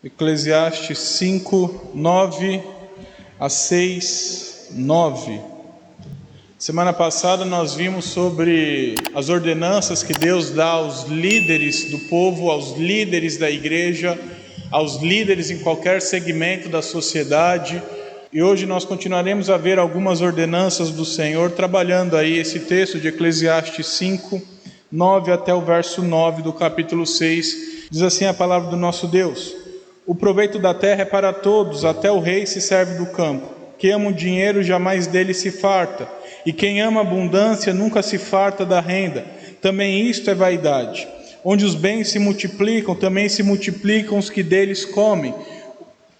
Eclesiastes 5, 9 a 6, 9. Semana passada nós vimos sobre as ordenanças que Deus dá aos líderes do povo, aos líderes da igreja, aos líderes em qualquer segmento da sociedade. E hoje nós continuaremos a ver algumas ordenanças do Senhor, trabalhando aí esse texto de Eclesiastes 5, 9 até o verso 9 do capítulo 6. Diz assim a palavra do nosso Deus: o proveito da terra é para todos, até o rei se serve do campo. Quem ama o dinheiro jamais dele se farta, e quem ama a abundância nunca se farta da renda. Também isto é vaidade. Onde os bens se multiplicam, também se multiplicam os que deles comem.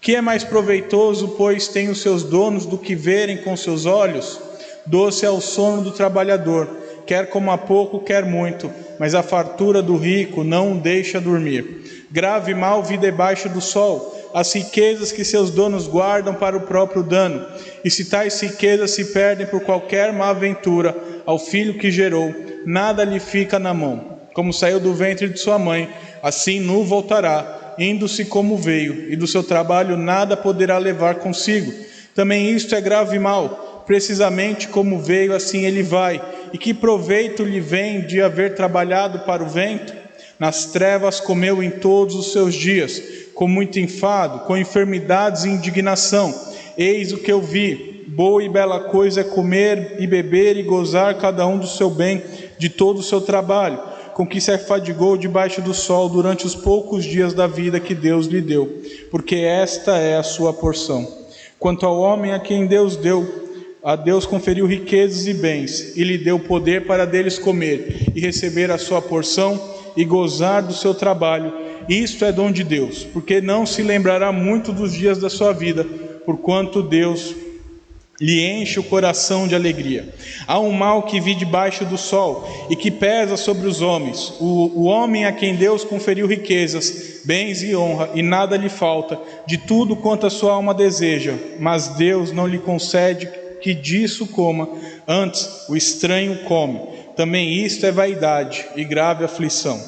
Que é mais proveitoso, pois tem os seus donos, do que verem com seus olhos? Doce é o sono do trabalhador, quer coma pouco, quer muito, mas a fartura do rico não o deixa dormir. Grave mal vi debaixo do sol as riquezas que seus donos guardam para o próprio dano, e se tais riquezas se perdem por qualquer má aventura, ao filho que gerou, nada lhe fica na mão. Como saiu do ventre de sua mãe, assim nu voltará, indo-se como veio, e do seu trabalho nada poderá levar consigo. Também isto é grave mal, precisamente como veio, assim ele vai. E que proveito lhe vem de haver trabalhado para o vento? Nas trevas comeu em todos os seus dias, com muito enfado, com enfermidades e indignação. Eis o que eu vi: boa e bela coisa é comer e beber e gozar cada um do seu bem, de todo o seu trabalho, com que se afadigou debaixo do sol durante os poucos dias da vida que Deus lhe deu, porque esta é a sua porção. Quanto ao homem a quem Deus deu, a Deus conferiu riquezas e bens, e lhe deu poder para deles comer e receber a sua porção e gozar do seu trabalho. Isto é dom de Deus, porque não se lembrará muito dos dias da sua vida, porquanto Deus lhe enche o coração de alegria. Há um mal que vi debaixo do sol e que pesa sobre os homens, o homem a quem Deus conferiu riquezas, bens e honra, e nada lhe falta, de tudo quanto a sua alma deseja, mas Deus não lhe concede que disso coma, antes o estranho come. Também isto é vaidade e grave aflição.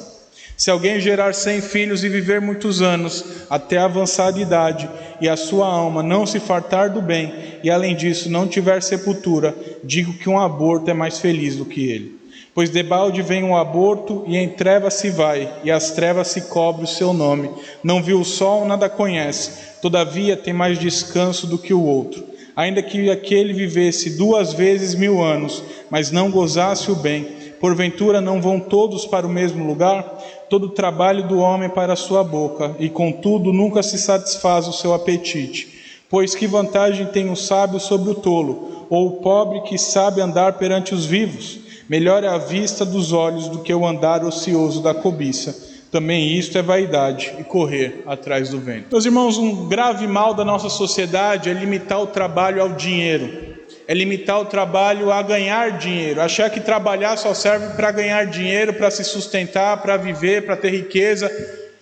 Se alguém gerar 100 filhos e viver muitos anos, até a avançada idade, e a sua alma não se fartar do bem, e além disso não tiver sepultura, digo que um aborto é mais feliz do que ele. Pois debalde vem um aborto, e em trevas se vai, e as trevas se cobre o seu nome. Não viu o sol, nada conhece, todavia tem mais descanso do que o outro. Ainda que aquele vivesse 2 vezes 1000 anos, mas não gozasse o bem, porventura não vão todos para o mesmo lugar? Todo o trabalho do homem para a sua boca, e contudo nunca se satisfaz o seu apetite. Pois que vantagem tem o sábio sobre o tolo, ou o pobre que sabe andar perante os vivos? Melhor é a vista dos olhos do que o andar ocioso da cobiça. Também isto é vaidade e correr atrás do vento. Meus irmãos, um grave mal da nossa sociedade é limitar o trabalho ao dinheiro. É limitar o trabalho a ganhar dinheiro. Achar que trabalhar só serve para ganhar dinheiro, para se sustentar, para viver, para ter riqueza.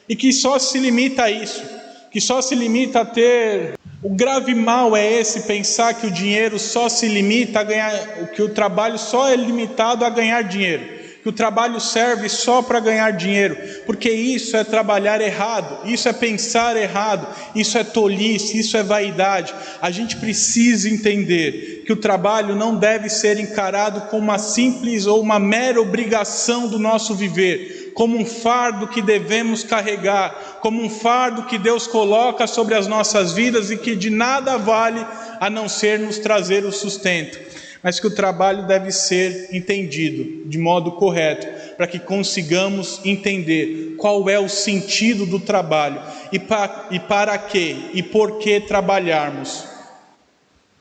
E que só se limita a isso. Que só se limita a ter... O grave mal é esse, pensar que o dinheiro só se limita a ganhar... Que o trabalho só é limitado a ganhar dinheiro. Que o trabalho serve só para ganhar dinheiro, porque isso é trabalhar errado, isso é pensar errado, isso é tolice, isso é vaidade. A gente precisa entender que o trabalho não deve ser encarado como uma simples ou uma mera obrigação do nosso viver, como um fardo que devemos carregar, como um fardo que Deus coloca sobre as nossas vidas e que de nada vale a não ser nos trazer o sustento. Mas que o trabalho deve ser entendido de modo correto, para que consigamos entender qual é o sentido do trabalho e para que e por que trabalharmos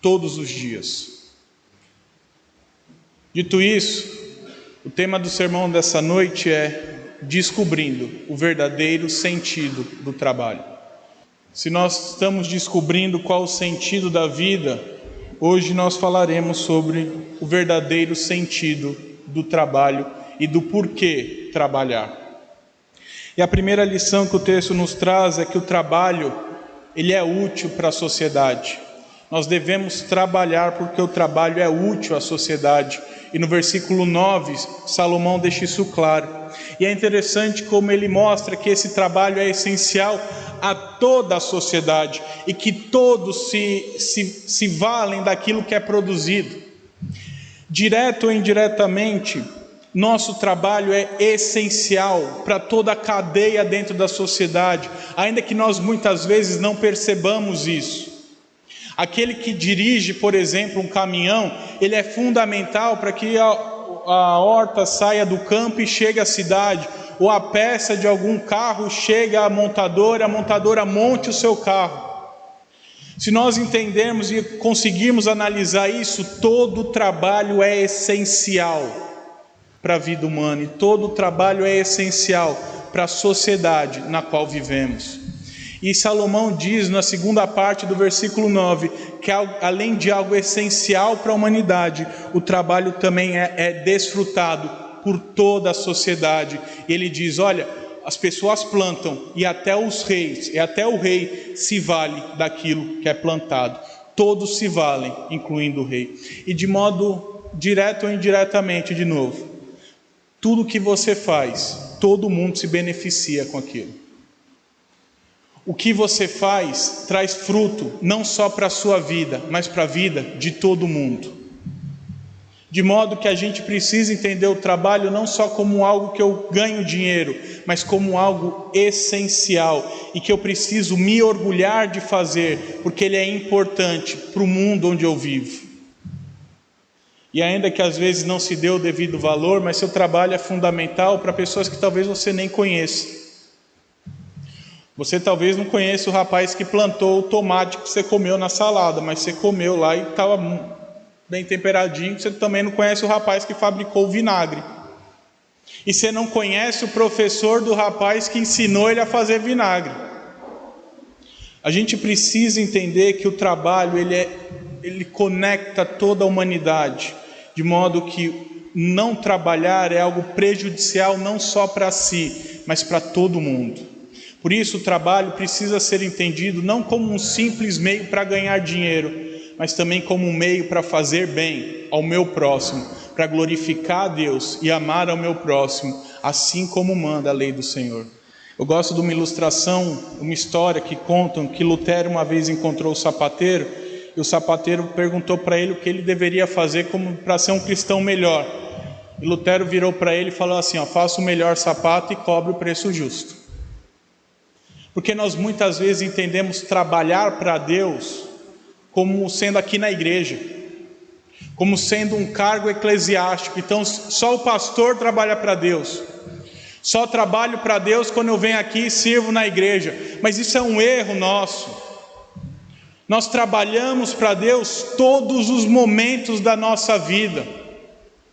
todos os dias. Dito isso, o tema do sermão dessa noite é descobrindo o verdadeiro sentido do trabalho. Se nós estamos descobrindo qual o sentido da vida, hoje nós falaremos sobre o verdadeiro sentido do trabalho e do porquê trabalhar. E a primeira lição que o texto nos traz é que o trabalho, ele é útil para a sociedade. Nós devemos trabalhar porque o trabalho é útil à sociedade. E no versículo 9, Salomão deixa isso claro. E é interessante como ele mostra que esse trabalho é essencial a toda a sociedade e que todos se valem daquilo que é produzido. Direto ou indiretamente, nosso trabalho é essencial para toda a cadeia dentro da sociedade, ainda que nós muitas vezes não percebamos isso. Aquele que dirige, por exemplo, um caminhão, ele é fundamental para que a horta saia do campo e chegue à cidade, ou a peça de algum carro chegue à montadora, a montadora monte o seu carro. Se nós entendermos e conseguirmos analisar isso, todo o trabalho é essencial para a vida humana, e todo o trabalho é essencial para a sociedade na qual vivemos. E Salomão diz na segunda parte do versículo 9, que além de algo essencial para a humanidade, o trabalho também é desfrutado por toda a sociedade. Ele diz, olha, as pessoas plantam e até os reis, e até o rei se vale daquilo que é plantado. Todos se valem, incluindo o rei. E de modo direto ou indiretamente, de novo, tudo que você faz, todo mundo se beneficia com aquilo. O que você faz traz fruto, não só para a sua vida, mas para a vida de todo mundo. De modo que a gente precisa entender o trabalho não só como algo que eu ganho dinheiro, mas como algo essencial e que eu preciso me orgulhar de fazer, porque ele é importante para o mundo onde eu vivo. E ainda que às vezes não se dê o devido valor, mas seu trabalho é fundamental para pessoas que talvez você nem conheça. Você talvez não conheça o rapaz que plantou o tomate que você comeu na salada, mas você comeu lá e estava bem temperadinho. Você também não conhece o rapaz que fabricou o vinagre. E você não conhece o professor do rapaz que ensinou ele a fazer vinagre. A gente precisa entender que o trabalho ele conecta toda a humanidade, de modo que não trabalhar é algo prejudicial não só para si, mas para todo mundo. Por isso o trabalho precisa ser entendido não como um simples meio para ganhar dinheiro, mas também como um meio para fazer bem ao meu próximo, para glorificar a Deus e amar ao meu próximo, assim como manda a lei do Senhor. Eu gosto de uma ilustração, uma história que contam que Lutero uma vez encontrou o sapateiro, e o sapateiro perguntou para ele o que ele deveria fazer para ser um cristão melhor. E Lutero virou para ele e falou assim, faça o melhor sapato e cobre o preço justo. Porque nós muitas vezes entendemos trabalhar para Deus como sendo aqui na igreja, como sendo um cargo eclesiástico. Então só o pastor trabalha para Deus, só trabalho para Deus quando eu venho aqui e sirvo na igreja. Mas isso é um erro nosso. Nós trabalhamos para Deus todos os momentos da nossa vida.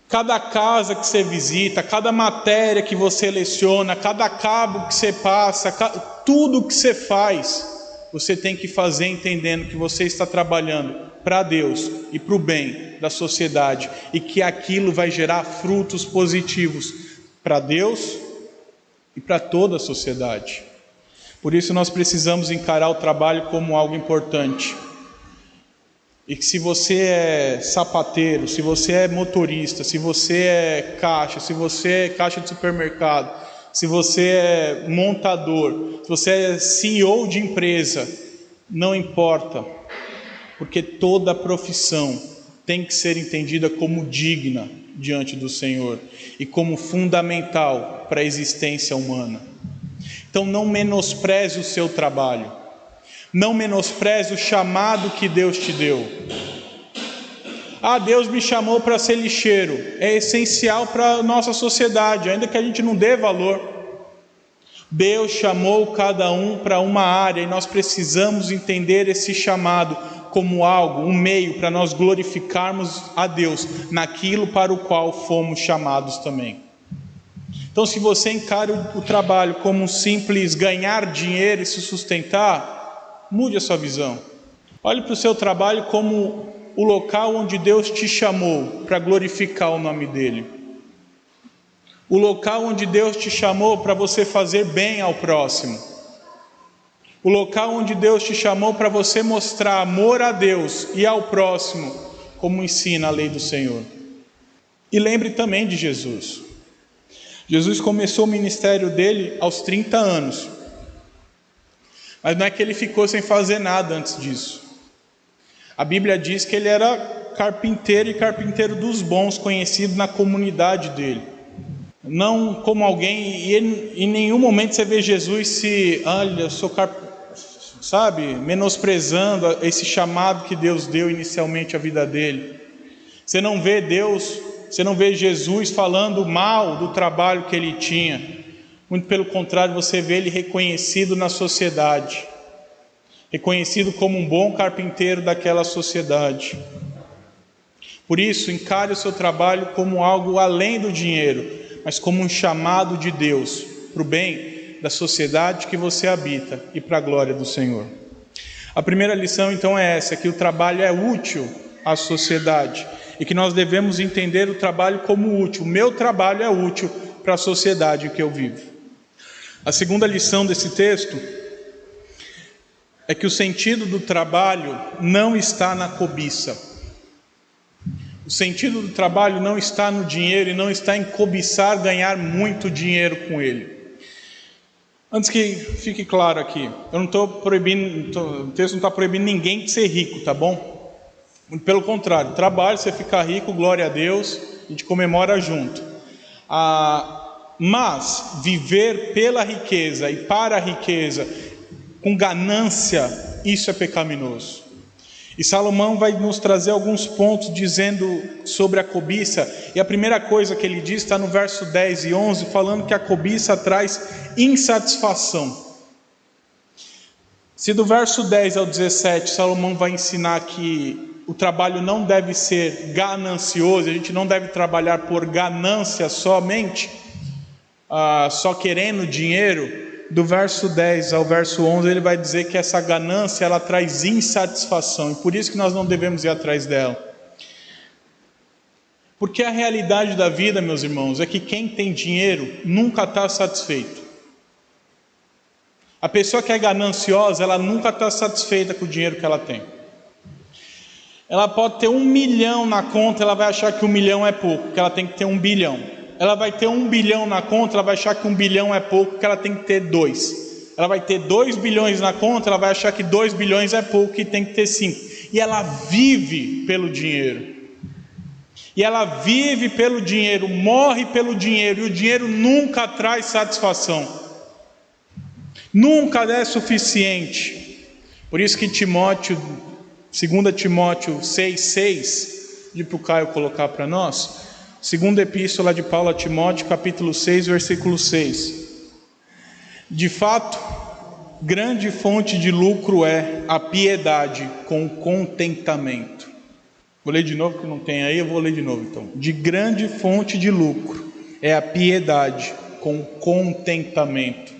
Cada casa que você visita, cada matéria que você leciona, cada cabo que você passa, tudo que você faz, você tem que fazer entendendo que você está trabalhando para Deus e para o bem da sociedade, e que aquilo vai gerar frutos positivos para Deus e para toda a sociedade. Por isso nós precisamos encarar o trabalho como algo importante. E que se você é sapateiro, se você é motorista, se você é caixa, se você é caixa de supermercado, se você é montador, se você é CEO de empresa, não importa, porque toda profissão tem que ser entendida como digna diante do Senhor e como fundamental para a existência humana. Então não menospreze o seu trabalho. Não menospreze o chamado que Deus te deu. Deus me chamou para ser lixeiro. É essencial para a nossa sociedade, ainda que a gente não dê valor. Deus chamou cada um para uma área, e nós precisamos entender esse chamado como algo, um meio para nós glorificarmos a Deus naquilo para o qual fomos chamados também. Então, se você encara o trabalho como um simples ganhar dinheiro e se sustentar, mude a sua visão. Olhe para o seu trabalho como o local onde Deus te chamou para glorificar o nome dEle. O local onde Deus te chamou para você fazer bem ao próximo. O local onde Deus te chamou para você mostrar amor a Deus e ao próximo, como ensina a lei do Senhor. E lembre também de Jesus. Jesus começou o ministério dele aos 30 anos. Mas não é que ele ficou sem fazer nada antes disso. A Bíblia diz que ele era carpinteiro e carpinteiro dos bons, conhecido na comunidade dele. Não como alguém, e em nenhum momento você vê Jesus olha, eu sou menosprezando esse chamado que Deus deu inicialmente à vida dele. Você não vê Jesus falando mal do trabalho que ele tinha. Muito pelo contrário, você vê ele reconhecido na sociedade, reconhecido como um bom carpinteiro daquela sociedade. Por isso, encare o seu trabalho como algo além do dinheiro, mas como um chamado de Deus para o bem da sociedade que você habita e para a glória do Senhor. A primeira lição então é essa, que o trabalho é útil à sociedade e que nós devemos entender o trabalho como útil. O meu trabalho é útil para a sociedade em que eu vivo. A segunda lição desse texto é que o sentido do trabalho não está na cobiça. O sentido do trabalho não está no dinheiro e não está em cobiçar ganhar muito dinheiro com ele. Antes que fique claro aqui, eu não estou proibindo, o texto não está proibindo ninguém de ser rico, tá bom? Pelo contrário, trabalho, você fica rico, glória a Deus, a gente comemora junto. Mas viver pela riqueza e para a riqueza, com ganância, isso é pecaminoso. E Salomão vai nos trazer alguns pontos dizendo sobre a cobiça. E a primeira coisa que ele diz está no verso 10 e 11, falando que a cobiça traz insatisfação. Se do verso 10 ao 17, Salomão vai ensinar que o trabalho não deve ser ganancioso, a gente não deve trabalhar por ganância somente, só querendo dinheiro. Do verso 10 ao verso 11, ele vai dizer que essa ganância, ela traz insatisfação, e por isso que nós não devemos ir atrás dela. Porque a realidade da vida, meus irmãos, é que quem tem dinheiro nunca está satisfeito. A pessoa que é gananciosa, ela nunca está satisfeita com o dinheiro que ela tem. Ela pode ter 1 milhão na conta, ela vai achar que 1 milhão é pouco, porque ela tem que ter 1 bilhão. Ela vai ter 1 bilhão na conta, ela vai achar que 1 bilhão é pouco, porque ela tem que ter 2. Ela vai ter 2 bilhões na conta, ela vai achar que 2 bilhões é pouco e tem que ter 5. E ela vive pelo dinheiro. E ela vive pelo dinheiro, morre pelo dinheiro, e o dinheiro nunca traz satisfação. Nunca é suficiente. Por isso que 2 Timóteo 6,6, de para o Caio colocar para nós, segunda epístola de Paulo a Timóteo, capítulo 6, versículo 6. De fato, grande fonte de lucro é a piedade com contentamento. Vou ler de novo, que não tem aí, eu vou ler de novo então. De grande fonte de lucro é a piedade com contentamento.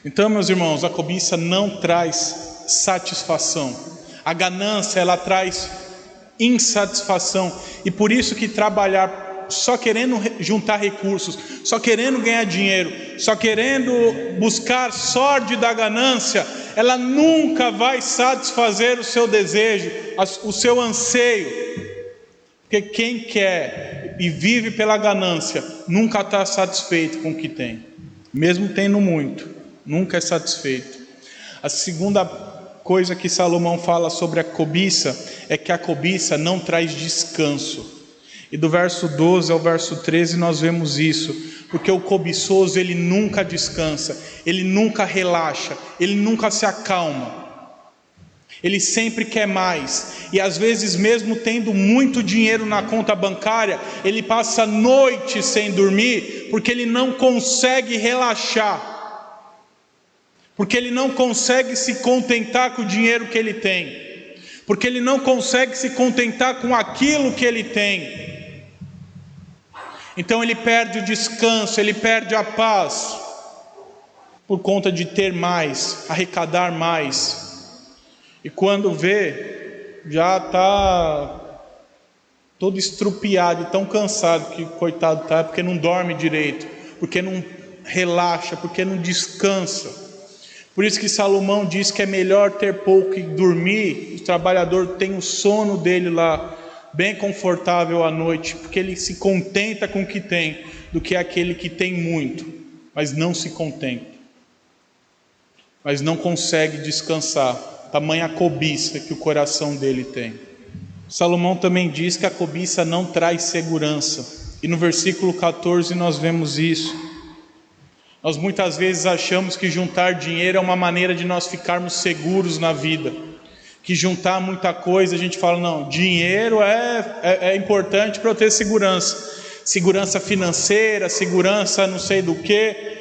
Então, meus irmãos, a cobiça não traz satisfação. A ganância, ela traz insatisfação. E por isso que trabalhar só querendo juntar recursos, só querendo ganhar dinheiro, só querendo buscar sorte da ganância, ela nunca vai satisfazer o seu desejo, o seu anseio. Porque quem quer e vive pela ganância nunca está satisfeito com o que tem, mesmo tendo muito, nunca é satisfeito. A segunda coisa que Salomão fala sobre a cobiça é que a cobiça não traz descanso. E do verso 12 ao verso 13 nós vemos isso, porque o cobiçoso ele nunca descansa, ele nunca relaxa, ele nunca se acalma, ele sempre quer mais, e às vezes mesmo tendo muito dinheiro na conta bancária, ele passa noites sem dormir, porque ele não consegue relaxar, porque ele não consegue se contentar com o dinheiro que ele tem, porque ele não consegue se contentar com aquilo que ele tem. Então ele perde o descanso, ele perde a paz, por conta de ter mais, arrecadar mais. E quando vê, já está todo estrupiado e tão cansado, que coitado está, porque não dorme direito, porque não relaxa, porque não descansa. Por isso que Salomão diz que é melhor ter pouco e dormir, o trabalhador tem o sono dele lá, bem confortável à noite, porque ele se contenta com o que tem, do que aquele que tem muito, mas não se contenta. mas não consegue descansar, tamanha cobiça que o coração dele tem. Salomão também diz que a cobiça não traz segurança, e no versículo 14 nós vemos isso. Nós muitas vezes achamos que juntar dinheiro é uma maneira de nós ficarmos seguros na vida, que juntar muita coisa, a gente fala, não, dinheiro é importante para eu ter segurança financeira, segurança não sei do que.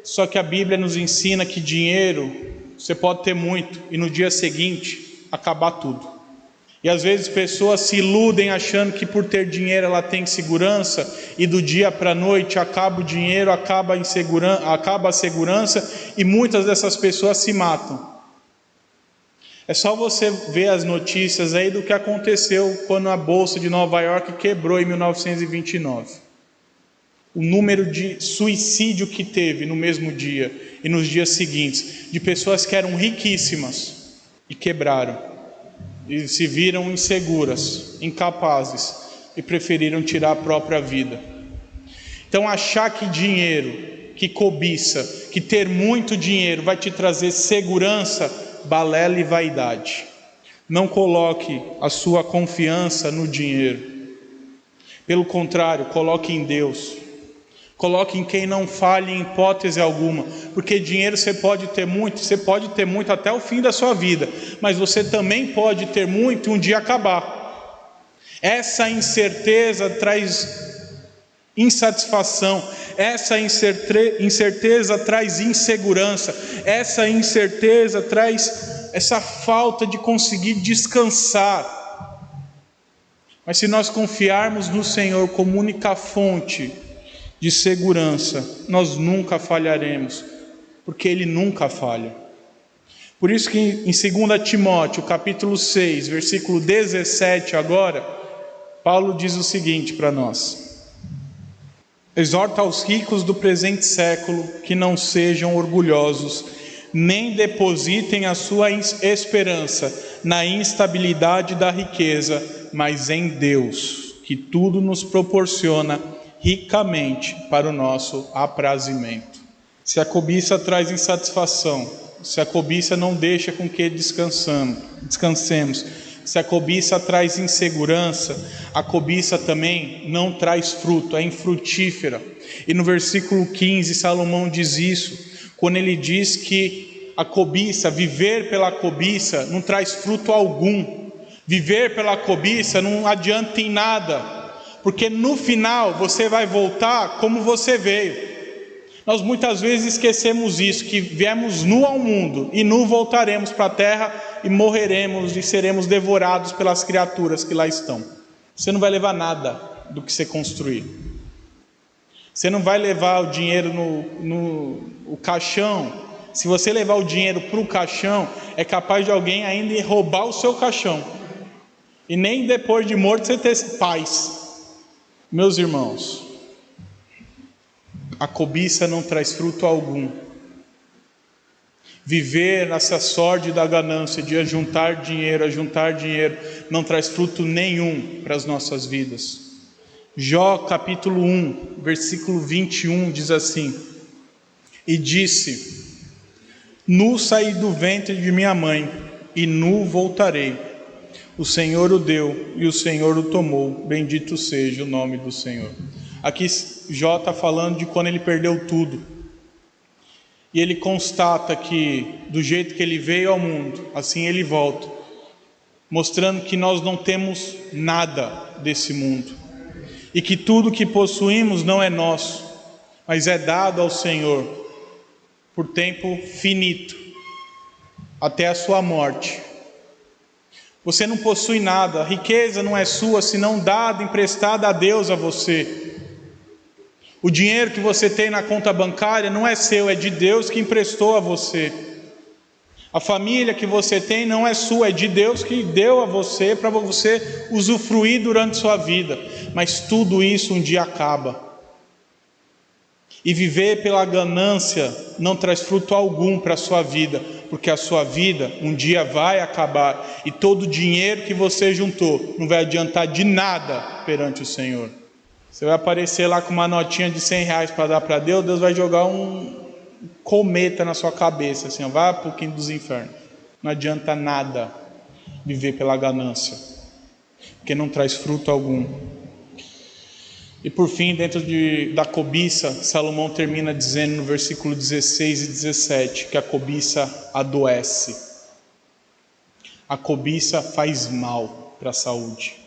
Só que a Bíblia nos ensina que dinheiro, você pode ter muito e no dia seguinte acabar tudo. E às vezes pessoas se iludem achando que por ter dinheiro ela tem segurança, e do dia para a noite acaba o dinheiro, acaba a segurança, e muitas dessas pessoas se matam. É só você ver as notícias aí do que aconteceu quando a Bolsa de Nova York quebrou em 1929. O número de suicídio que teve no mesmo dia e nos dias seguintes, de pessoas que eram riquíssimas e quebraram, e se viram inseguras, incapazes, e preferiram tirar a própria vida. Então achar que dinheiro, que cobiça, que ter muito dinheiro vai te trazer segurança, balela e vaidade. Não coloque a sua confiança no dinheiro. Pelo contrário, coloque em Deus. Coloque em quem não falhe em hipótese alguma, porque dinheiro você pode ter muito até o fim da sua vida, mas você também pode ter muito e um dia acabar. Essa incerteza traz insatisfação, essa incerteza traz insegurança, essa incerteza traz essa falta de conseguir descansar. Mas se nós confiarmos no Senhor como única fonte de segurança, nós nunca falharemos, porque Ele nunca falha. Por isso que em 2 Timóteo, capítulo 6, versículo 17 agora, Paulo diz o seguinte para nós: exorta aos ricos do presente século que não sejam orgulhosos, nem depositem a sua esperança na instabilidade da riqueza, mas em Deus, que tudo nos proporciona ricamente para o nosso aprazimento. Se a cobiça traz insatisfação, se a cobiça não deixa com que descansemos, se a cobiça traz insegurança, a cobiça também não traz fruto, é infrutífera. E no versículo 15, Salomão diz isso, quando ele diz que a cobiça, viver pela cobiça, não traz fruto algum. Viver pela cobiça não adianta em nada, porque no final você vai voltar como você veio. Nós muitas vezes esquecemos isso, que viemos nu ao mundo e nu voltaremos para a terra e morreremos e seremos devorados pelas criaturas que lá estão. Você não vai levar nada do que você construir. Você não vai levar o dinheiro no caixão. Se você levar o dinheiro para o caixão, é capaz de alguém ainda roubar o seu caixão. E nem depois de morto você ter paz. Meus irmãos, a cobiça não traz fruto algum. Viver nessa sorte da ganância de ajuntar dinheiro, não traz fruto nenhum para as nossas vidas. Jó capítulo 1, versículo 21 diz assim: e disse: nu saí do ventre de minha mãe, e nu voltarei. O Senhor o deu e o Senhor o tomou, bendito seja o nome do Senhor. Aqui Jó está falando de quando ele perdeu tudo. E ele constata que do jeito que ele veio ao mundo, assim ele volta, mostrando que nós não temos nada desse mundo, e que tudo que possuímos não é nosso, mas é dado ao Senhor, por tempo finito, até a sua morte. Você não possui nada, a riqueza não é sua, senão dada, emprestada a Deus a você. O dinheiro que você tem na conta bancária não é seu, é de Deus que emprestou a você. A família que você tem não é sua, é de Deus que deu a você para você usufruir durante sua vida. Mas tudo isso um dia acaba. E viver pela ganância não traz fruto algum para a sua vida, porque a sua vida um dia vai acabar, e todo o dinheiro que você juntou não vai adiantar de nada perante o Senhor. Você vai aparecer lá com uma notinha de R$100 para dar para Deus, Deus vai jogar um cometa na sua cabeça, assim, ó, vai para o quinto dos infernos. Não adianta nada viver pela ganância, porque não traz fruto algum. E por fim, dentro da cobiça, Salomão termina dizendo no versículo 16 e 17 que a cobiça adoece. A cobiça faz mal para a saúde.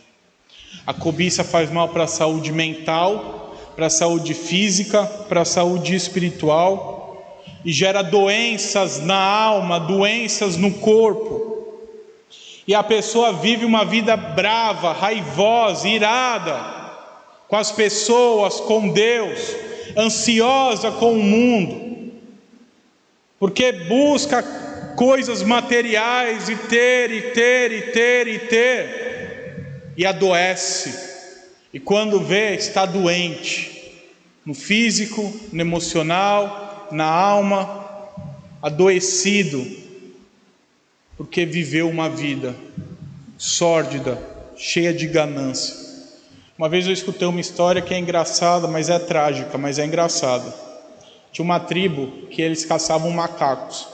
A cobiça faz mal para a saúde mental, para a saúde física, para a saúde espiritual, e gera doenças na alma, doenças no corpo. E a pessoa vive uma vida brava, raivosa, irada com as pessoas, com Deus, ansiosa com o mundo, porque busca coisas materiais e ter, e adoece, e quando vê, está doente, no físico, no emocional, na alma, adoecido, porque viveu uma vida sórdida, cheia de ganância. Uma vez eu escutei uma história que é engraçada, mas é trágica, mas é engraçada. Tinha uma tribo que eles caçavam macacos.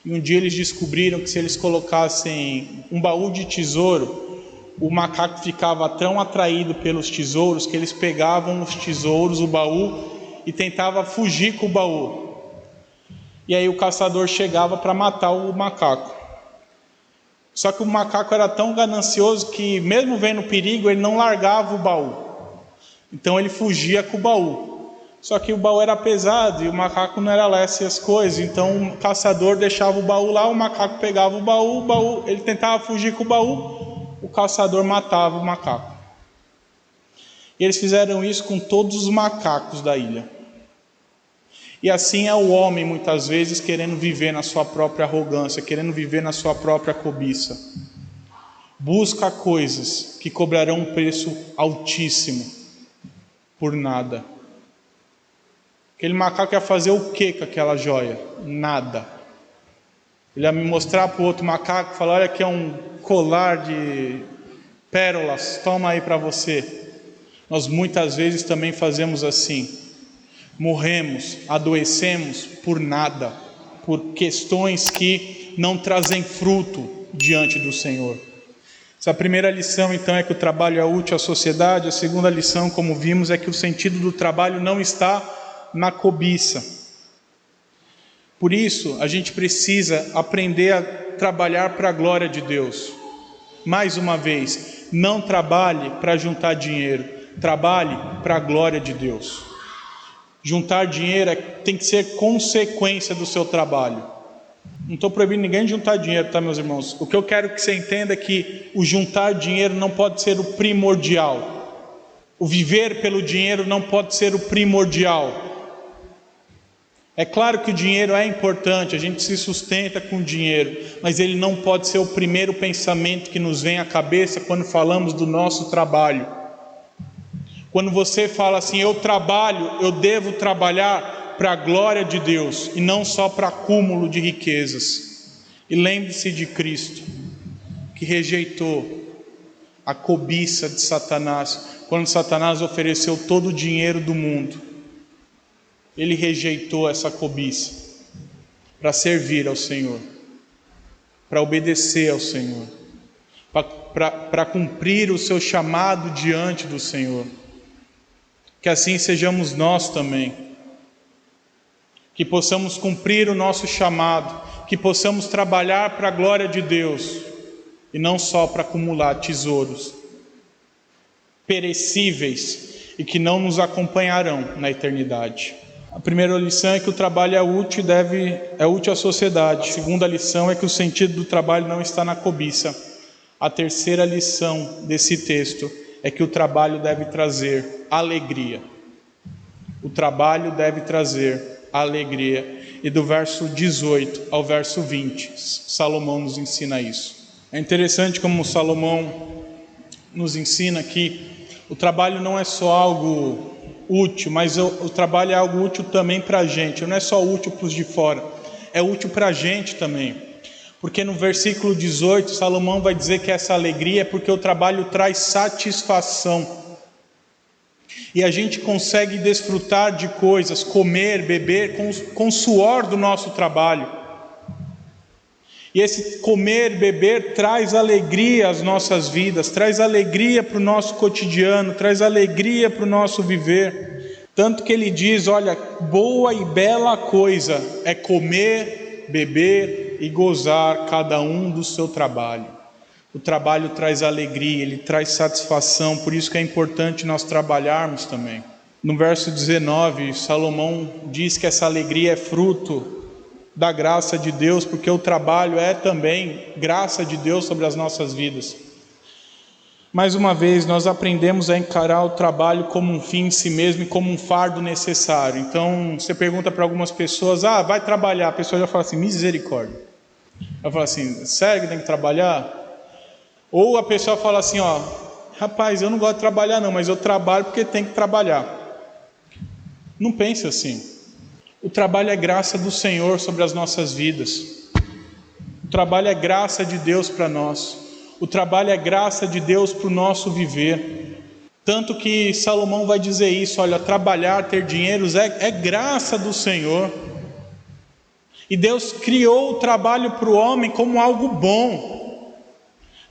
E um dia eles descobriram que se eles colocassem um baú de tesouro, o macaco ficava tão atraído pelos tesouros que eles pegavam os tesouros, o baú, e tentava fugir com o baú. E aí o caçador chegava para matar o macaco. Só que o macaco era tão ganancioso que, mesmo vendo perigo, ele não largava o baú. Então ele fugia com o baú. Só que o baú era pesado e o macaco não era leste as coisas. Então o caçador deixava o baú lá, o macaco pegava o baú, ele tentava fugir com o baú, o caçador matava o macaco. E eles fizeram isso com todos os macacos da ilha. E assim é o homem, muitas vezes, querendo viver na sua própria arrogância, querendo viver na sua própria cobiça. Busca coisas que cobrarão um preço altíssimo por nada. Aquele macaco ia fazer o que com aquela joia? Nada. Ele ia me mostrar para o outro macaco e falar: olha, aqui é um colar de pérolas, toma aí para você. Nós muitas vezes também fazemos assim. Morremos, adoecemos por nada, por questões que não trazem fruto diante do Senhor. Essa primeira lição, então, é que o trabalho é útil à sociedade. A segunda lição, como vimos, é que o sentido do trabalho não está na cobiça. Por isso, a gente precisa aprender a trabalhar para a glória de Deus. Mais uma vez, não trabalhe para juntar dinheiro, trabalhe para a glória de Deus. Juntar dinheiro tem que ser consequência do seu trabalho. Não estou proibindo ninguém de juntar dinheiro, tá, meus irmãos? O que eu quero que você entenda é que o juntar dinheiro não pode ser o primordial. O viver pelo dinheiro não pode ser o primordial. É claro que o dinheiro é importante, a gente se sustenta com dinheiro, mas ele não pode ser o primeiro pensamento que nos vem à cabeça quando falamos do nosso trabalho. Quando você fala assim, eu trabalho, eu devo trabalhar para a glória de Deus e não só para acúmulo de riquezas. E lembre-se de Cristo, que rejeitou a cobiça de Satanás. Quando Satanás ofereceu todo o dinheiro do mundo, ele rejeitou essa cobiça para servir ao Senhor, para obedecer ao Senhor, para cumprir o seu chamado diante do Senhor. Que assim sejamos nós também, que possamos cumprir o nosso chamado, que possamos trabalhar para a glória de Deus e não só para acumular tesouros perecíveis e que não nos acompanharão na eternidade. A primeira lição é que o trabalho é útil à sociedade. A segunda lição é que o sentido do trabalho não está na cobiça. A terceira lição desse texto é que o trabalho deve trazer alegria. O trabalho deve trazer alegria. E do verso 18 ao verso 20, Salomão nos ensina isso. É interessante como Salomão nos ensina que o trabalho não é só algo útil, mas o trabalho é algo útil também para a gente. Não é só útil para os de fora, é útil para a gente também. Porque no versículo 18, Salomão vai dizer que essa alegria é porque o trabalho traz satisfação. E a gente consegue desfrutar de coisas, comer, beber com o suor do nosso trabalho. E esse comer, beber traz alegria às nossas vidas, traz alegria para o nosso cotidiano, traz alegria para o nosso viver. Tanto que ele diz, olha, boa e bela coisa é comer, beber e gozar cada um do seu trabalho. O trabalho traz alegria, ele traz satisfação, por isso que é importante nós trabalharmos também. No verso 19, Salomão diz que essa alegria é fruto da graça de Deus, porque o trabalho é também graça de Deus sobre as nossas vidas. Mais uma vez, nós aprendemos a encarar o trabalho como um fim em si mesmo e como um fardo necessário. Então, você pergunta para algumas pessoas, vai trabalhar, a pessoa já fala assim, misericórdia. Ela fala assim, sério que tem que trabalhar? Ou a pessoa fala assim, rapaz, eu não gosto de trabalhar não, mas eu trabalho porque tem que trabalhar. Não pense assim. O trabalho é graça do Senhor sobre as nossas vidas. O trabalho é graça de Deus para nós. O trabalho é graça de Deus para o nosso viver. Tanto que Salomão vai dizer isso, olha, trabalhar, ter dinheiro é graça do Senhor. E Deus criou o trabalho para o homem como algo bom.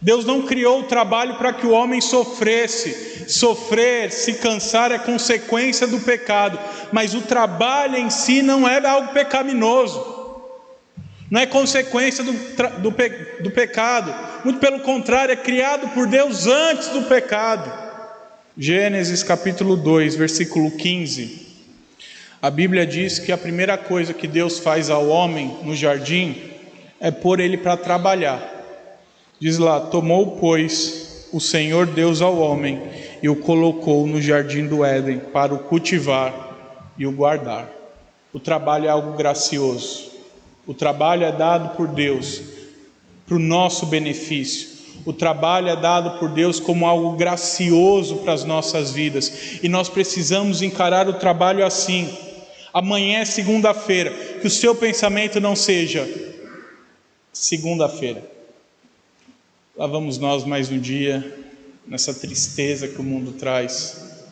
Deus não criou o trabalho para que o homem sofresse. Sofrer, se cansar é consequência do pecado, mas o trabalho em si não é algo pecaminoso, não é consequência do pecado, muito pelo contrário, é criado por Deus antes do pecado. Gênesis capítulo 2, versículo 15, a Bíblia diz que a primeira coisa que Deus faz ao homem no jardim é pôr ele para trabalhar. Diz lá, tomou, pois, o Senhor Deus ao homem e o colocou no jardim do Éden para o cultivar e o guardar. O trabalho é algo gracioso. O trabalho é dado por Deus para o nosso benefício. O trabalho é dado por Deus como algo gracioso para as nossas vidas. E nós precisamos encarar o trabalho assim. Amanhã é segunda-feira. Que o seu pensamento não seja segunda-feira. Lá vamos nós mais um dia, nessa tristeza que o mundo traz.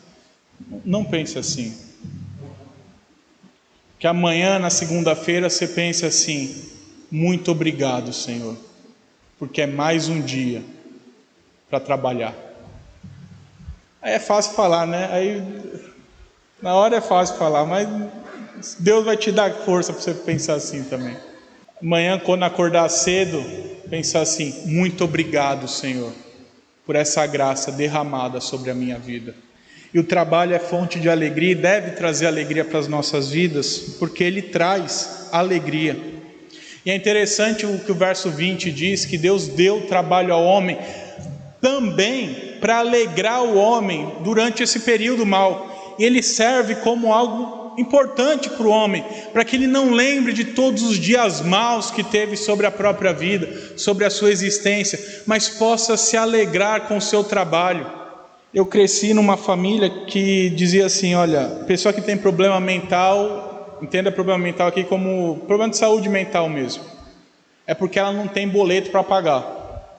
Não pense assim. Que amanhã, na segunda-feira, você pense assim, muito obrigado, Senhor, porque é mais um dia para trabalhar. Aí é fácil falar, né? Aí, na hora é fácil falar, mas Deus vai te dar força para você pensar assim também. Amanhã, quando acordar cedo, pensar assim, muito obrigado, Senhor, por essa graça derramada sobre a minha vida. E o trabalho é fonte de alegria e deve trazer alegria para as nossas vidas, porque ele traz alegria. E é interessante o que o verso 20 diz, que Deus deu trabalho ao homem também para alegrar o homem durante esse período mau. E ele serve como algo importante para o homem, para que ele não lembre de todos os dias maus que teve sobre a própria vida, sobre a sua existência, mas possa se alegrar com o seu trabalho. Eu cresci numa família que dizia assim, olha, pessoa que tem problema mental, entenda problema mental aqui como problema de saúde mental mesmo, é porque ela não tem boleto para pagar.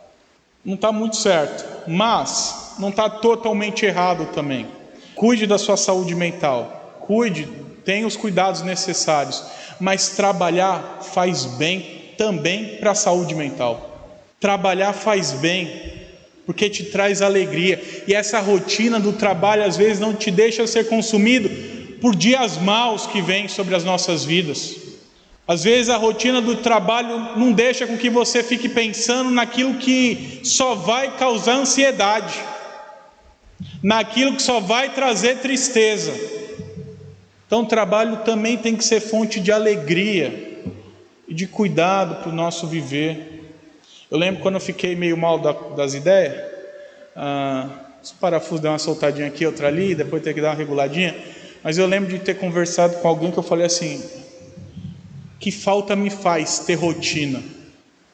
Não está muito certo, mas não está totalmente errado também. Cuide da sua saúde mental, tenha os cuidados necessários, mas trabalhar faz bem também para a saúde mental. Trabalhar faz bem, porque te traz alegria, e essa rotina do trabalho às vezes não te deixa ser consumido por dias maus que vêm sobre as nossas vidas. Às vezes a rotina do trabalho não deixa com que você fique pensando naquilo que só vai causar ansiedade, naquilo que só vai trazer tristeza. Então o trabalho também tem que ser fonte de alegria e de cuidado para o nosso viver. Eu lembro quando eu fiquei meio mal das ideias, os parafusos deu uma soltadinha aqui, outra ali, depois ter que dar uma reguladinha, mas eu lembro de ter conversado com alguém que eu falei assim, que falta me faz ter rotina.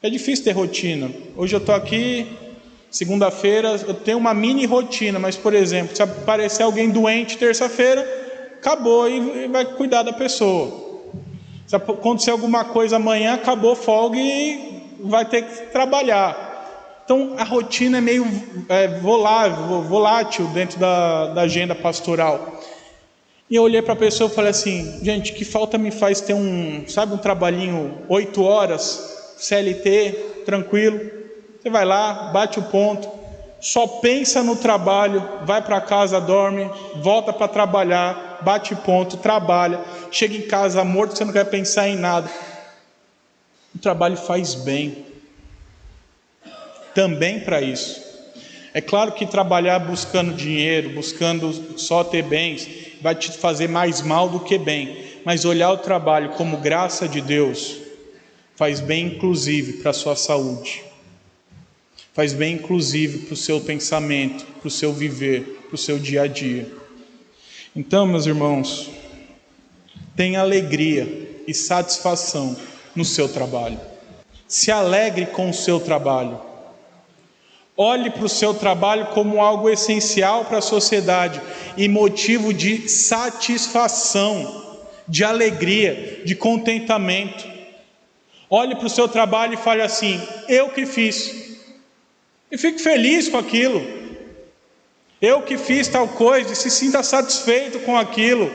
É difícil ter rotina. Hoje eu estou aqui, segunda-feira, eu tenho uma mini rotina, mas por exemplo, se aparecer alguém doente terça-feira, acabou e vai cuidar da pessoa. Se acontecer alguma coisa amanhã, acabou folga e vai ter que trabalhar. Então a rotina é meio volátil dentro da agenda pastoral. E eu olhei para a pessoa e falei assim: gente, que falta me faz ter um trabalhinho 8 horas, CLT, tranquilo. Você vai lá, bate o ponto, só pensa no trabalho, vai para casa, dorme, volta para trabalhar, bate ponto, trabalha, chega em casa morto, você não quer pensar em nada. O trabalho faz bem também para isso. É claro que trabalhar buscando dinheiro, buscando só ter bens, vai te fazer mais mal do que bem. Mas olhar o trabalho como graça de Deus faz bem, inclusive, para a sua saúde. Faz bem, inclusive, para o seu pensamento, para o seu viver, para o seu dia a dia. Então, meus irmãos, tenha alegria e satisfação no seu trabalho. Se alegre com o seu trabalho. Olhe para o seu trabalho como algo essencial para a sociedade e motivo de satisfação, de alegria, de contentamento. Olhe para o seu trabalho e fale assim: eu que fiz. E fique feliz com aquilo. Eu que fiz tal coisa, e se sinta satisfeito com aquilo.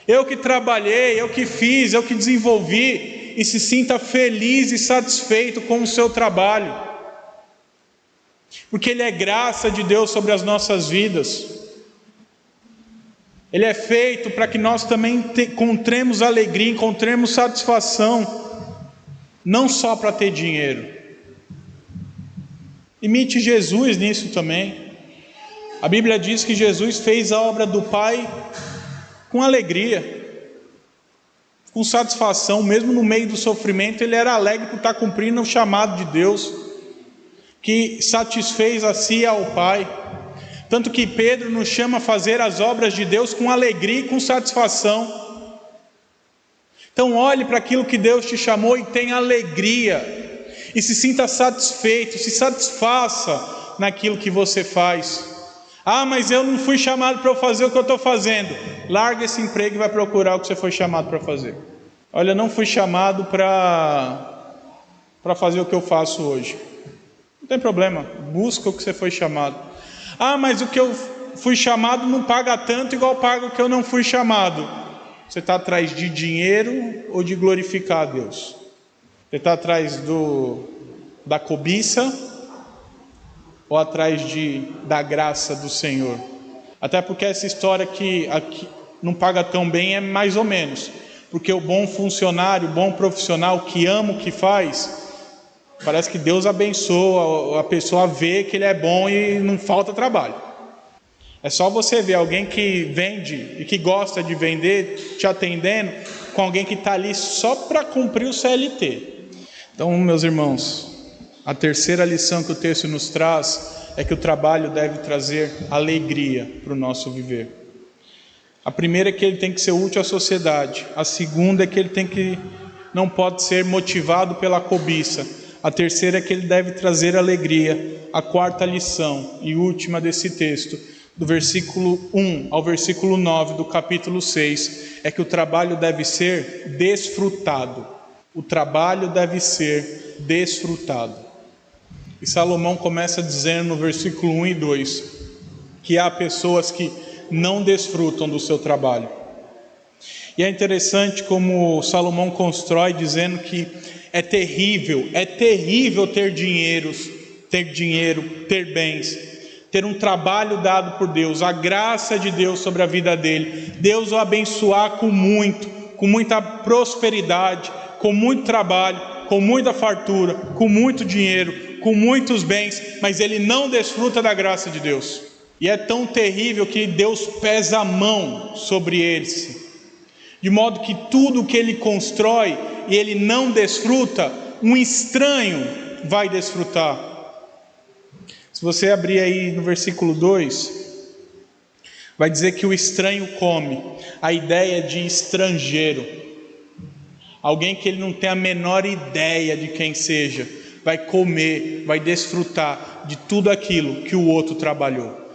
Eu que trabalhei, eu que fiz, eu que desenvolvi, e se sinta feliz e satisfeito com o seu trabalho. Porque ele é graça de Deus sobre as nossas vidas. Ele é feito para que nós também encontremos alegria, encontremos satisfação, não só para ter dinheiro. Imite Jesus nisso também. A Bíblia diz que Jesus fez a obra do Pai com alegria, com satisfação, mesmo no meio do sofrimento. Ele era alegre por estar cumprindo o chamado de Deus, que satisfez a si e ao Pai. Tanto que Pedro nos chama a fazer as obras de Deus com alegria e com satisfação. Então olhe para aquilo que Deus te chamou e tenha alegria, e se sinta satisfeito, se satisfaça naquilo que você faz. Ah, mas eu não fui chamado para eu fazer o que eu estou fazendo. Larga esse emprego e vai procurar o que você foi chamado para fazer. Olha, eu não fui chamado para fazer o que eu faço hoje. Não tem problema, busca o que você foi chamado. Ah, mas o que eu fui chamado não paga tanto igual paga o que eu não fui chamado. Você está atrás de dinheiro ou de glorificar a Deus? Você está atrás da cobiça ou atrás da graça do Senhor? Até porque essa história que aqui não paga tão bem é mais ou menos. Porque o bom funcionário, o bom profissional que ama o que faz, parece que Deus abençoa, a pessoa vê que ele é bom e não falta trabalho. É só você ver alguém que vende e que gosta de vender, te atendendo, com alguém que está ali só para cumprir o CLT. Então, meus irmãos, a terceira lição que o texto nos traz é que o trabalho deve trazer alegria para o nosso viver. A primeira é que ele tem que ser útil à sociedade. A segunda é que ele não pode ser motivado pela cobiça. A terceira é que ele deve trazer alegria. A quarta lição e última desse texto, do versículo 1 ao versículo 9 do capítulo 6, é que o trabalho deve ser desfrutado. O trabalho deve ser desfrutado. E Salomão começa dizendo no versículo 1 e 2 que há pessoas que não desfrutam do seu trabalho. E é interessante como Salomão constrói dizendo que é terrível ter dinheiro, ter bens, ter um trabalho dado por Deus, a graça de Deus sobre a vida dele, Deus o abençoar com muita prosperidade, com muito trabalho, com muita fartura, com muito dinheiro, com muitos bens, mas ele não desfruta da graça de Deus. E é tão terrível que Deus pesa a mão sobre eles, de modo que tudo que ele constrói e ele não desfruta, um estranho vai desfrutar. Se você abrir aí no versículo 2, vai dizer que o estranho come. A ideia de estrangeiro, alguém que ele não tem a menor ideia de quem seja, vai comer, vai desfrutar de tudo aquilo que o outro trabalhou.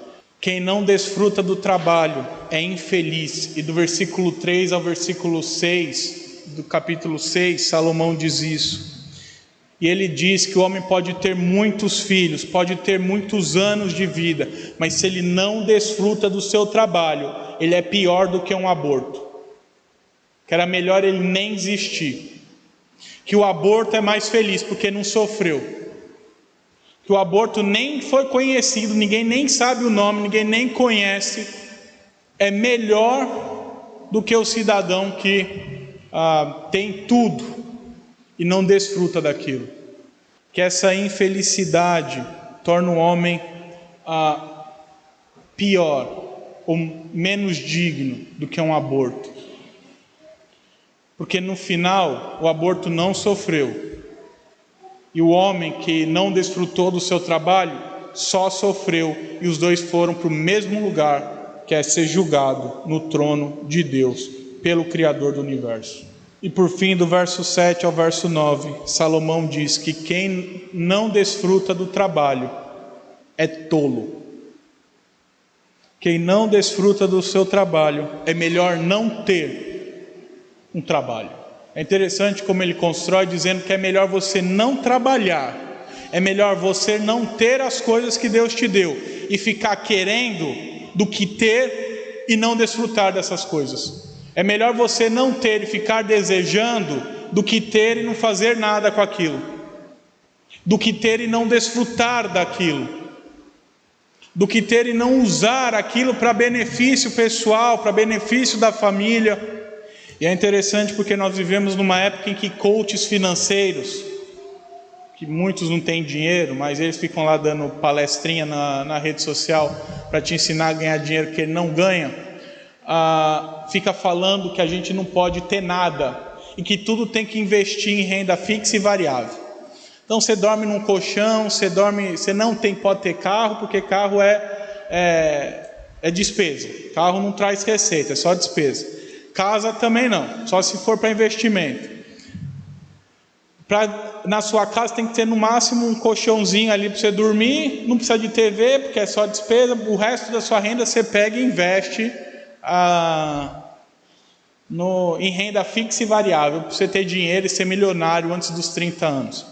Quem não desfruta do trabalho é infeliz. E do versículo 3 ao versículo 6 do capítulo 6, Salomão diz isso. E ele diz que o homem pode ter muitos filhos, pode ter muitos anos de vida, mas se ele não desfruta do seu trabalho, ele é pior do que um aborto. Que era melhor ele nem existir. Que o aborto é mais feliz porque não sofreu. Que o aborto nem foi conhecido, ninguém nem sabe o nome, ninguém nem conhece. É melhor do que o cidadão que tem tudo e não desfruta daquilo. Que essa infelicidade torna o homem pior ou menos digno do que um aborto. Porque no final o aborto não sofreu. E o homem que não desfrutou do seu trabalho só sofreu, e os dois foram para o mesmo lugar, que é ser julgado no trono de Deus, pelo Criador do universo. E por fim, do verso 7 ao verso 9, Salomão diz que quem não desfruta do trabalho é tolo. Quem não desfruta do seu trabalho é melhor não ter um trabalho. É interessante como ele constrói, dizendo que é melhor você não trabalhar, é melhor você não ter as coisas que Deus te deu e ficar querendo do que ter e não desfrutar dessas coisas. É melhor você não ter e ficar desejando do que ter e não fazer nada com aquilo, do que ter e não desfrutar daquilo, do que ter e não usar aquilo para benefício pessoal, para benefício da família. E é interessante porque nós vivemos numa época em que coaches financeiros, que muitos não têm dinheiro, mas eles ficam lá dando palestrinha na rede social para te ensinar a ganhar dinheiro que ele não ganha, fica falando que a gente não pode ter nada e que tudo tem que investir em renda fixa e variável. Então você dorme num colchão, você não pode ter carro, porque carro é despesa. Carro não traz receita, é só despesa. Casa também não, só se for para investimento. Na sua casa tem que ter no máximo um colchãozinho ali para você dormir, não precisa de TV, porque é só despesa. O resto da sua renda você pega e investe em renda fixa e variável, para você ter dinheiro e ser milionário antes dos 30 anos.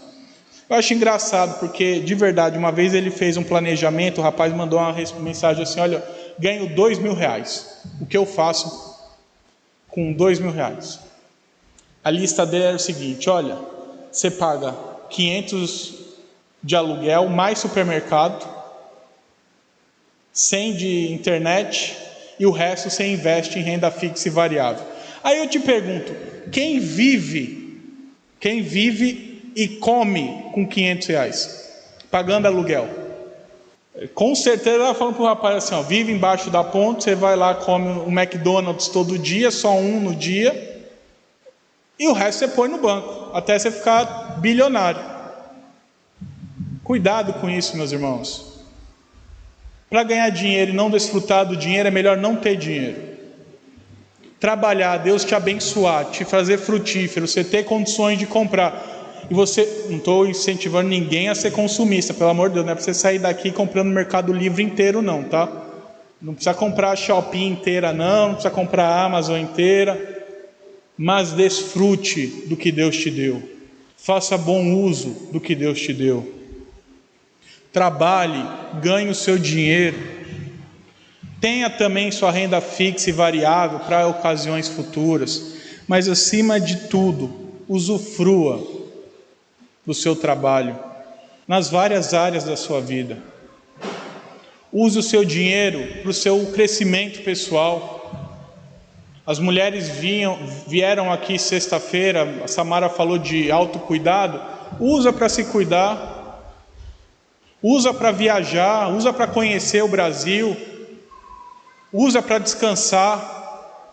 Eu acho engraçado, porque de verdade, uma vez ele fez um planejamento, o rapaz mandou uma mensagem assim: olha, ganho R$2.000, o que eu faço com R$2.000? A lista dele era o seguinte: olha, você paga 500 de aluguel, mais supermercado, 100 de internet, e o resto você investe em renda fixa e variável. Aí eu te pergunto, quem vive e come com R$500, pagando aluguel? Com certeza ela falando para o rapaz assim: ó, vive embaixo da ponte, você vai lá, come um McDonald's todo dia, só um no dia, e o resto você põe no banco, até você ficar bilionário. Cuidado com isso, meus irmãos. Para ganhar dinheiro e não desfrutar do dinheiro, é melhor não ter dinheiro. Trabalhar, Deus te abençoar, te fazer frutífero, você ter condições de comprar. E você, não estou incentivando ninguém a ser consumista, pelo amor de Deus, não é para você sair daqui comprando o Mercado Livre inteiro não, tá? Não precisa comprar a Shopee inteira não precisa comprar a Amazon inteira, mas desfrute do que Deus te deu. Faça bom uso do que Deus te deu. Trabalhe, ganhe o seu dinheiro. Tenha também sua renda fixa e variável para ocasiões futuras, mas acima de tudo, usufrua do seu trabalho nas várias áreas da sua vida. Use o seu dinheiro para o seu crescimento pessoal. As mulheres vieram aqui sexta-feira, a Samara falou de autocuidado. Usa para se cuidar, usa para viajar, usa para conhecer o Brasil, usa para descansar,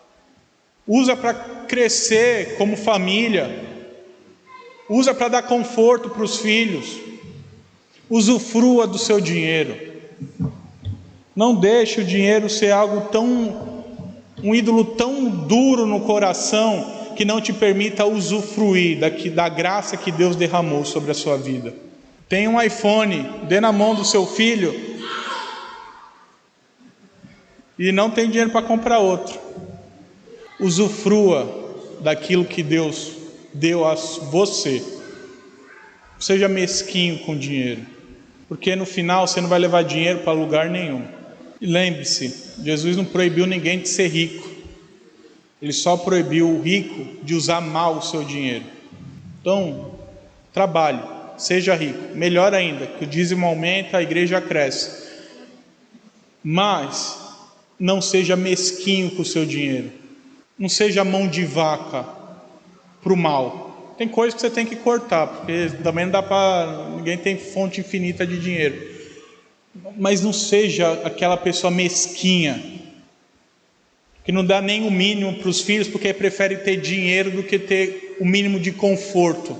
usa para crescer como família, usa para dar conforto para os filhos. Usufrua do seu dinheiro. Não deixe o dinheiro ser um ídolo tão duro no coração que não te permita usufruir da graça que Deus derramou sobre a sua vida. Tem um iPhone, dê na mão do seu filho e não tem dinheiro para comprar outro. Usufrua daquilo que Deus deu a você. seja mesquinho com dinheiro, porque no final você não vai levar dinheiro para lugar nenhum. E lembre-se, Jesus não proibiu ninguém de ser rico, Ele só proibiu o rico de usar mal o seu dinheiro. Então, trabalhe, seja rico, melhor ainda, que o dízimo aumenta, a igreja cresce, mas não seja mesquinho com o seu dinheiro, não seja mão de vaca para o mal. Tem coisa que você tem que cortar, porque também não dá para, ninguém tem fonte infinita de dinheiro, mas não seja aquela pessoa mesquinha, que não dá nem o mínimo para os filhos, porque prefere ter dinheiro do que ter o mínimo de conforto,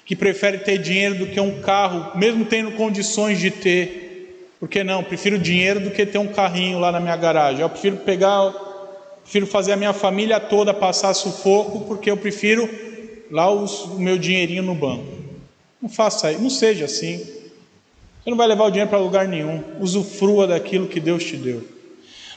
que prefere ter dinheiro do que um carro, mesmo tendo condições de ter. Por que não? Prefiro dinheiro do que ter um carrinho lá na minha garagem. Eu prefiro fazer a minha família toda passar sufoco, porque eu prefiro lá o meu dinheirinho no banco. Não faça isso, não seja assim. Você não vai levar o dinheiro para lugar nenhum. Usufrua daquilo que Deus te deu.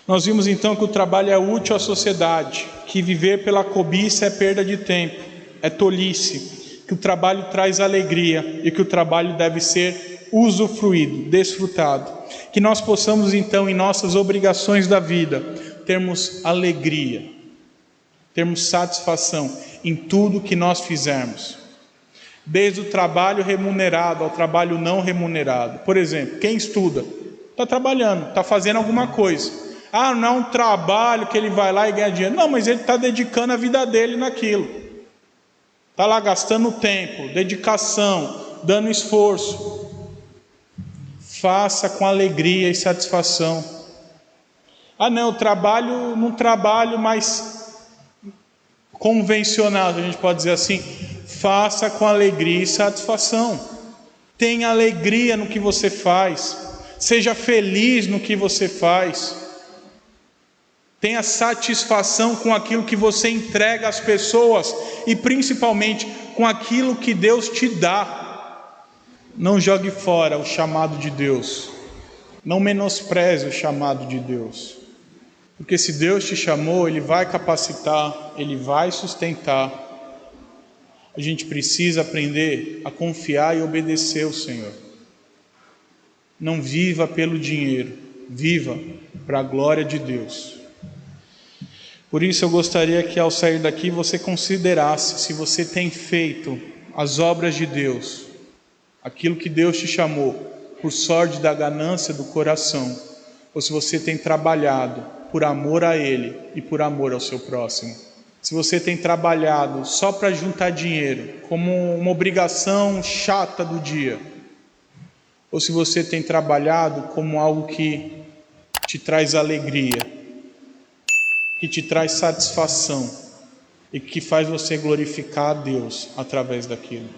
Nós vimos então que o trabalho é útil à sociedade, que viver pela cobiça é perda de tempo, é tolice, que o trabalho traz alegria e que o trabalho deve ser usufruído, desfrutado. Que nós possamos então, em nossas obrigações da vida, termos alegria, termos satisfação em tudo que nós fizermos, desde o trabalho remunerado ao trabalho não remunerado. Por exemplo, quem estuda está trabalhando, está fazendo alguma coisa. Não é um trabalho que ele vai lá e ganha dinheiro. Não, mas ele está dedicando a vida dele naquilo, está lá gastando tempo, dedicação, dando esforço. Faça com alegria e satisfação. Eu trabalho num trabalho mais convencional, a gente pode dizer assim. Faça com alegria e satisfação. Tenha alegria no que você faz. Seja feliz no que você faz. Tenha satisfação com aquilo que você entrega às pessoas e principalmente com aquilo que Deus te dá. Não jogue fora o chamado de Deus. Não menospreze o chamado de Deus. Porque se Deus te chamou, Ele vai capacitar, Ele vai sustentar. A gente precisa aprender a confiar e obedecer ao Senhor. Não viva pelo dinheiro, viva para a glória de Deus. Por isso eu gostaria que ao sair daqui você considerasse se você tem feito as obras de Deus, aquilo que Deus te chamou, por sorte da ganância do coração, ou se você tem trabalhado por amor a Ele e por amor ao seu próximo. Se você tem trabalhado só para juntar dinheiro, como uma obrigação chata do dia, ou se você tem trabalhado como algo que te traz alegria, que te traz satisfação e que faz você glorificar a Deus através daquilo.